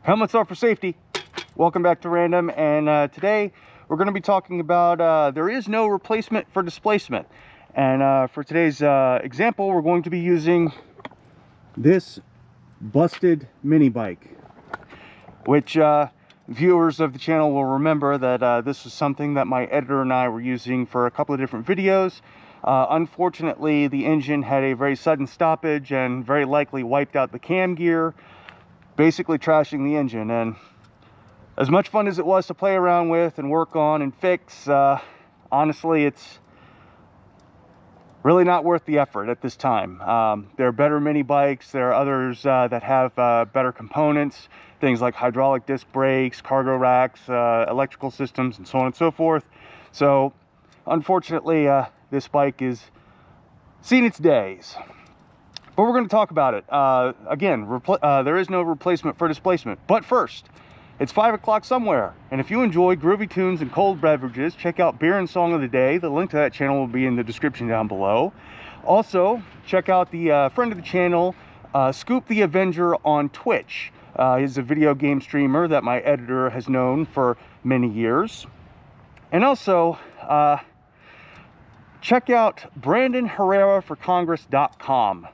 Helmets are for safety. Welcome back to Random, and today we're going to be talking about there is no replacement for displacement. And for today's example, we're going to be using this busted mini bike, which viewers of the channel will remember that this was something that my editor and I were using for a couple of different videos. Unfortunately, the engine had a very sudden stoppage and very likely wiped out the cam gear, basically trashing the engine. And as much fun as it was to play around with and work on and fix, honestly, it's really not worth the effort at this time. There are better mini bikes. There are others that have better components, things like hydraulic disc brakes, cargo racks, electrical systems, and so on and so forth. So unfortunately, this bike is seen its days. But we're going to talk about it. Again, there is no replacement for displacement. But first, it's 5 o'clock somewhere. And if you enjoy groovy tunes and cold beverages, check out Beer and Song of the Day. The link to that channel will be in the description down below. Also, check out the friend of the channel, Scoop the Avenger on Twitch. He's a video game streamer that my editor has known for many years. And also, check out BrandonHerreraForCongress.com.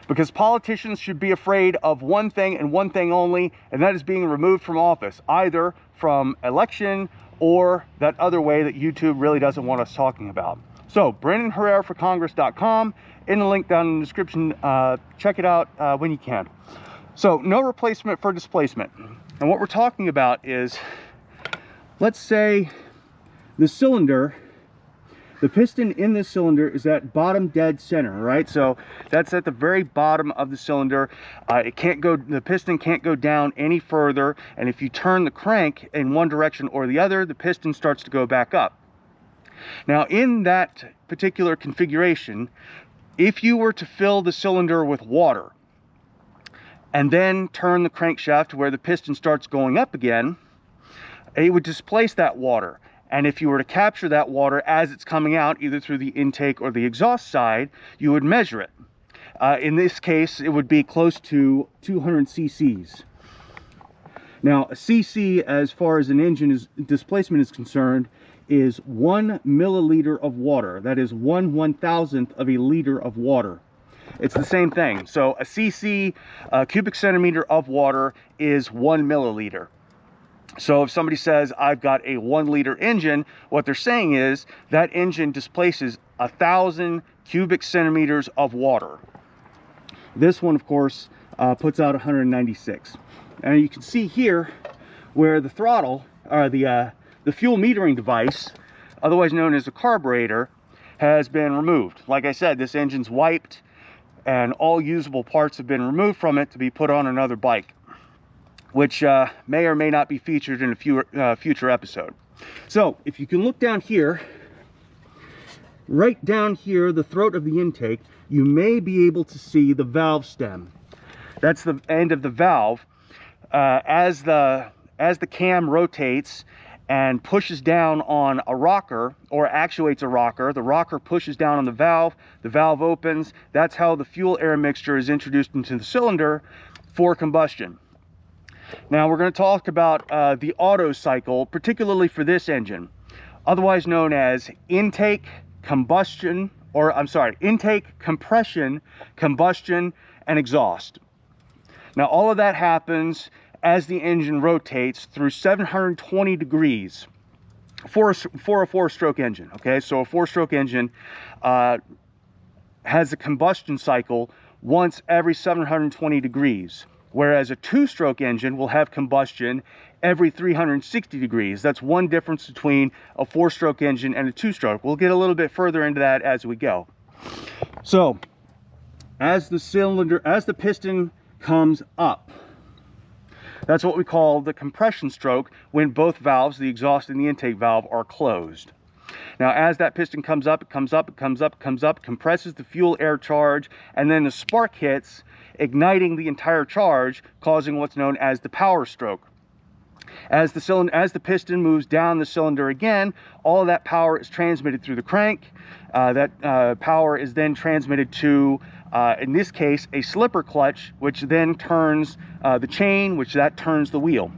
Because politicians should be afraid of one thing and one thing only, and that is being removed from office, either from election or that other way that YouTube really doesn't want us talking about. So, BrandonHerreraForCongress.com, in the link down in the description. Check it out when you can. So, no replacement for displacement. And what we're talking about is, let's say the cylinder, the piston in this cylinder is at bottom dead center, right? So that's at the very bottom of the cylinder. The piston can't go down any further. And if you turn the crank in one direction or the other, the piston starts to go back up. Now, in that particular configuration, if you were to fill the cylinder with water and then turn the crankshaft to where the piston starts going up again, it would displace that water. And if you were to capture that water as it's coming out, either through the intake or the exhaust side, you would measure it. In this case, it would be close to 200 cc's. Now, a cc, as far as an engine displacement is concerned, is 1 milliliter of water. That is 1/1000th of a liter of water. It's the same thing. So a cc, cubic centimeter of water, is 1 milliliter. So if somebody says, I've got a 1 liter engine, what they're saying is that engine displaces 1,000 cubic centimeters of water. This one, of course, puts out 196. And you can see here where the throttle, or the fuel metering device, otherwise known as a carburetor, has been removed. Like I said, this engine's wiped and all usable parts have been removed from it to be put on another bike, which may or may not be featured in a future episode. So if you can look down here, right down here, the throat of the intake, you may be able to see the valve stem. That's the end of the valve. As the cam rotates and pushes down on a rocker, or actuates a rocker, the rocker pushes down on the valve opens. That's how the fuel air mixture is introduced into the cylinder for combustion. Now we're going to talk about the Otto cycle, particularly for this engine, otherwise known as intake, compression, combustion, and exhaust. Now all of that happens as the engine rotates through 720 degrees for a 4-stroke engine. Okay, so a 4-stroke engine has a combustion cycle once every 720 degrees. Whereas a 2-stroke engine will have combustion every 360 degrees. That's one difference between a 4-stroke engine and a 2-stroke. We'll get a little bit further into that as we go. So, as the piston comes up, that's what we call the compression stroke, when both valves, the exhaust and the intake valve, are closed. Now, as that piston comes up, it comes up, it comes up, it comes up, compresses the fuel air charge, and then the spark hits, igniting the entire charge, causing what's known as the power stroke. As the piston moves down the cylinder again, all of that power is transmitted through the crank. That power is then transmitted to In this case, a slipper clutch, which then turns the chain, which that turns the wheel.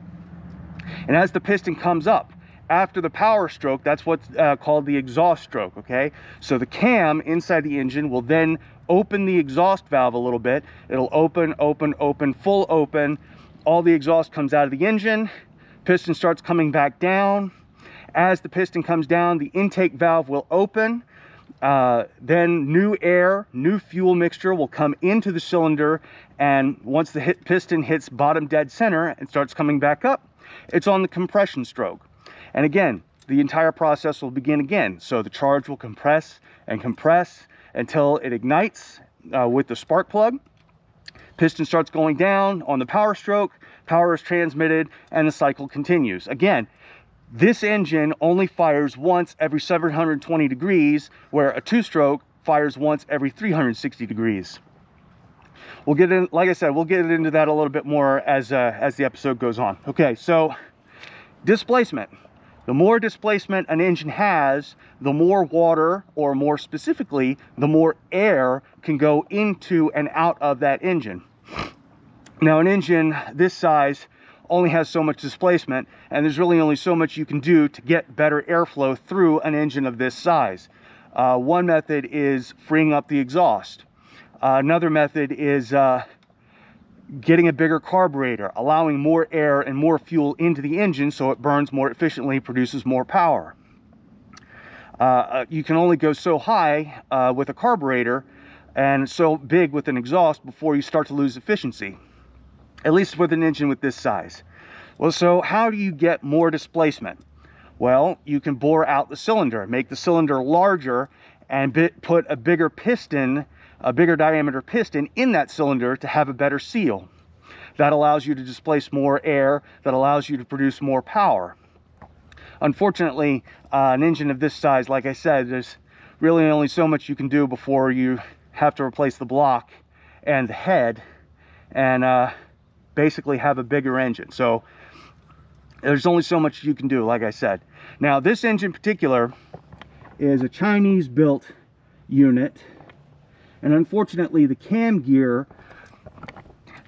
And as the piston comes up after the power stroke, that's what's called the exhaust stroke, okay? So the cam inside the engine will then open the exhaust valve a little bit. It'll open, open, open, full open. All the exhaust comes out of the engine. Piston starts coming back down. As the piston comes down, the intake valve will open. Then new air, new fuel mixture will come into the cylinder, and once the piston hits bottom dead center and starts coming back up, it's on the compression stroke. And again, the entire process will begin again. So the charge will compress and compress until it ignites with the spark plug. Piston starts going down on the power stroke, power is transmitted, and the cycle continues. Again, this engine only fires once every 720 degrees, where a two-stroke fires once every 360 degrees. We'll get in, like I said, we'll get into that a little bit more as the episode goes on. Okay, so displacement. The more displacement an engine has, the more water, or more specifically, the more air can go into and out of that engine. Now, an engine this size only has so much displacement, and there's really only so much you can do to get better airflow through an engine of this size. One method is freeing up the exhaust. Another method is getting a bigger carburetor, allowing more air and more fuel into the engine so it burns more efficiently, produces more power. You can only go so high with a carburetor and so big with an exhaust before you start to lose efficiency, at least with an engine with this size. Well, so how do you get more displacement? Well, you can bore out the cylinder, make the cylinder larger, and put a bigger piston, a bigger diameter piston in that cylinder to have a better seal. That allows you to displace more air, that allows you to produce more power. Unfortunately, an engine of this size, like I said, there's really only so much you can do before you have to replace the block and the head and basically have a bigger engine. So there's only so much you can do, like I said. Now, this engine in particular is a Chinese built unit, and unfortunately the cam gear,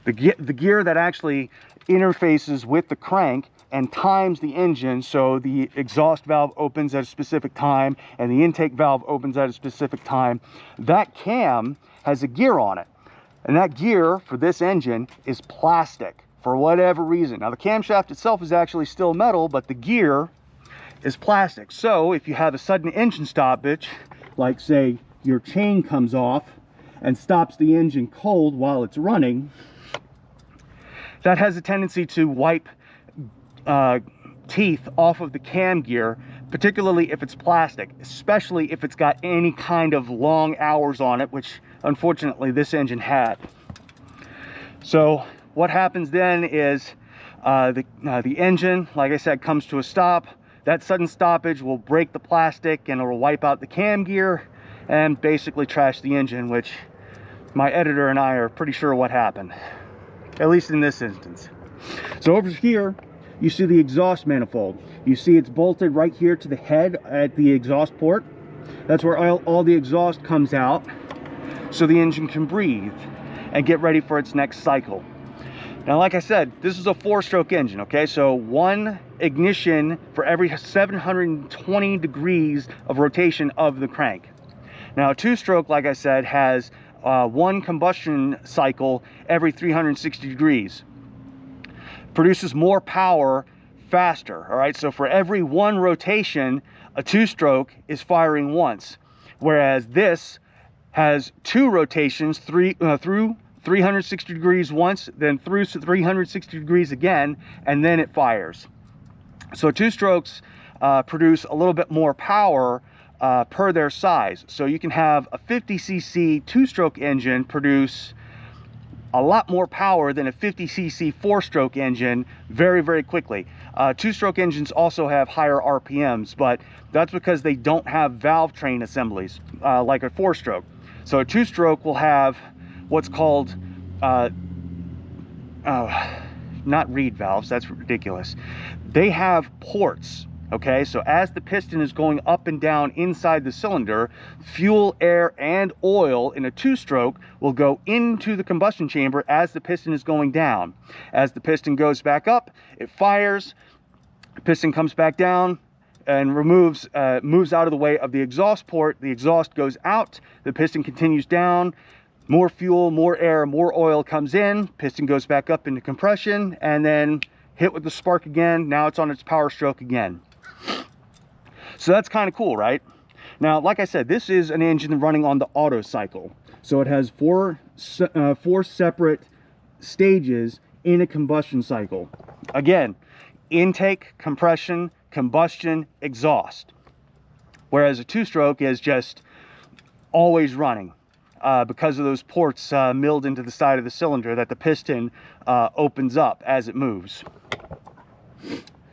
the gear that actually interfaces with the crank and times the engine, so the exhaust valve opens at a specific time and the intake valve opens at a specific time, that cam has a gear on it. And that gear for this engine is plastic for whatever reason. Now, the camshaft itself is actually still metal, but the gear is plastic. So if you have a sudden engine stoppage, like say your chain comes off and stops the engine cold while it's running, that has a tendency to wipe teeth off of the cam gear, particularly if it's plastic, especially if it's got any kind of long hours on it, which unfortunately this engine had. So what happens then is the engine, like I said, comes to a stop. That sudden stoppage will break the plastic and it will wipe out the cam gear and basically trash the engine, which my editor and I are pretty sure what happened, at least in this instance. So over here, you see the exhaust manifold. You see it's bolted right here to the head at the exhaust port. That's where all the exhaust comes out so the engine can breathe and get ready for its next cycle. Now, like I said, this is a 4-stroke engine, okay? So one ignition for every 720 degrees of rotation of the crank. Now, a 2-stroke, like I said, has one combustion cycle every 360 degrees. Produces more power faster, all right? So for every one rotation, a 2-stroke is firing once, whereas this has 2 rotations, through 360 degrees once, then through 360 degrees again, and then it fires. So 2-strokes produce a little bit more power per their size. So you can have a 50cc 2-stroke engine produce a lot more power than a 50cc 4-stroke engine very, very quickly. 2-stroke engines also have higher RPMs, but that's because they don't have valve train assemblies like a 4-stroke. So a 2-stroke will have what's called not reed valves, that's ridiculous. They have ports Okay, so as the piston is going up and down inside the cylinder, fuel, air, and oil in a two-stroke will go into the combustion chamber as the piston is going down. As the piston goes back up, it fires, the piston comes back down and moves out of the way of the exhaust port. The exhaust goes out, the piston continues down, more fuel, more air, more oil comes in, piston goes back up into compression, and then hit with the spark again. Now it's on its power stroke again. So that's kind of cool, right? Now, like I said, this is an engine running on the Otto cycle. So it has four separate stages in a combustion cycle. Again, intake, compression, combustion, exhaust. Whereas a two-stroke is just always running because of those ports milled into the side of the cylinder that the piston opens up as it moves.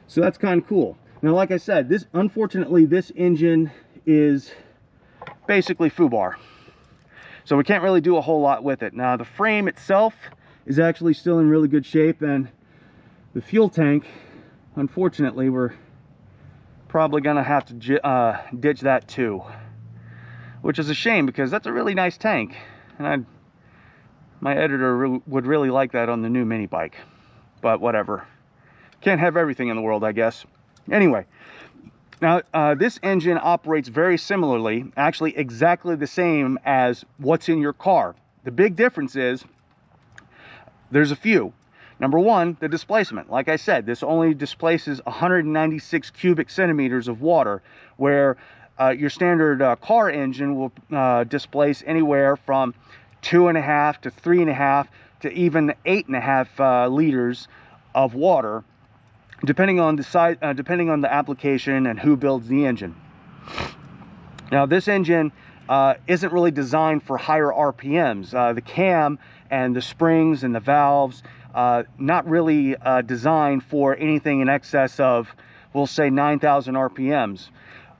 So that's kind of cool. Now, like I said, unfortunately, this engine is basically foobar. So we can't really do a whole lot with it. Now, the frame itself is actually still in really good shape, and the fuel tank, unfortunately, we're probably gonna have to ditch that too, which is a shame because that's a really nice tank, and my editor would really like that on the new mini bike, but whatever. Can't have everything in the world, I guess. Anyway, now this engine operates very similarly, actually exactly the same as what's in your car. The big difference is there's a few. Number one, the displacement. Like I said, this only displaces 196 cubic centimeters of water, where your standard car engine will displace anywhere from 2.5 to 3.5 to even 8.5 liters of water, depending on the size, depending on the application and who builds the engine. Now, this engine isn't really designed for higher RPMs. The cam and the springs and the valves, not really designed for anything in excess of, we'll say, 9,000 RPMs,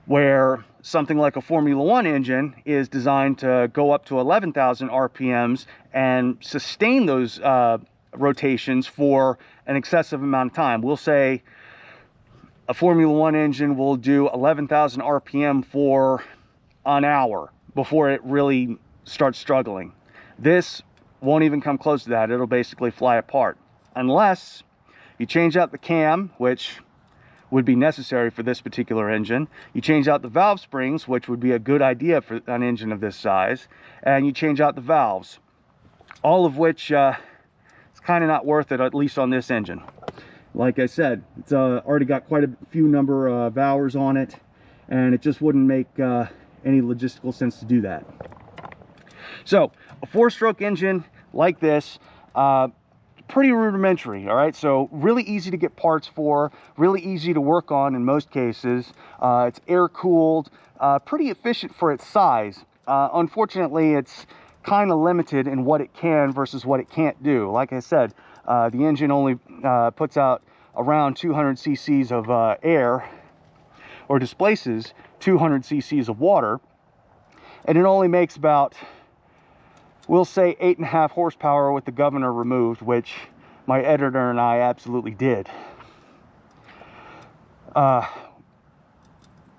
where something like a Formula One engine is designed to go up to 11,000 RPMs and sustain those rotations for an excessive amount of time. We'll say a Formula One engine will do 11,000 RPM for an hour before it really starts struggling. This won't even come close to that. It'll basically fly apart unless you change out the cam, which would be necessary for this particular engine. You change out the valve springs, which would be a good idea for an engine of this size, and you change out the valves, all of which it's kind of not worth it, at least on this engine. Like I said, it's already got quite a few number of hours on it, and it just wouldn't make any logistical sense to do that. So a four-stroke engine like this, pretty rudimentary, all right? So really easy to get parts for, really easy to work on in most cases. It's air-cooled, pretty efficient for its size. Unfortunately, it's kind of limited in what it can versus what it can't do. Like I said, the engine only puts out around 200 cc's of air, or displaces 200 cc's of water, and it only makes about, we'll say, 8.5 horsepower with the governor removed, which my editor and I absolutely did.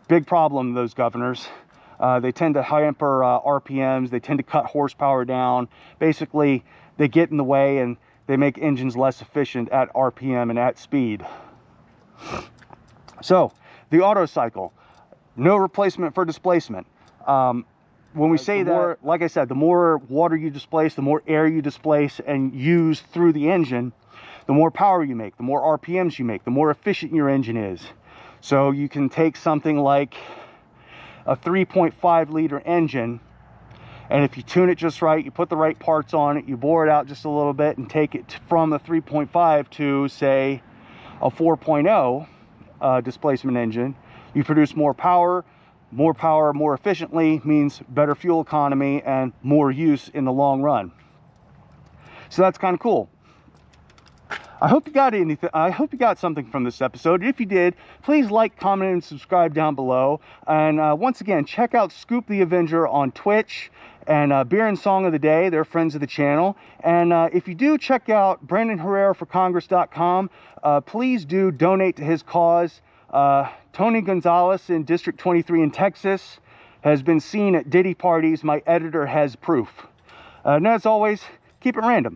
Big problem, those governors. They tend to hamper RPMs, they tend to cut horsepower down. Basically, they get in the way and they make engines less efficient at RPM and at speed. So, the Otto cycle, no replacement for displacement. When we say that, like I said, the more water you displace, the more air you displace and use through the engine, the more power you make, the more RPMs you make, the more efficient your engine is. So you can take something like a 3.5 liter engine, and if you tune it just right, you put the right parts on it, you bore it out just a little bit and take it from a 3.5 to, say, a 4.0 displacement engine, you produce more power more efficiently means better fuel economy and more use in the long run. So that's kind of cool. I hope you got anything. I hope you got something from this episode. If you did, please like, comment, and subscribe down below. And once again, check out Scoop the Avenger on Twitch and Beer and Song of the Day. They're friends of the channel. And if you do check out BrandonHerreraForCongress.com, please do donate to his cause. Tony Gonzalez in District 23 in Texas has been seen at Diddy parties. My editor has proof. And as always, keep it random.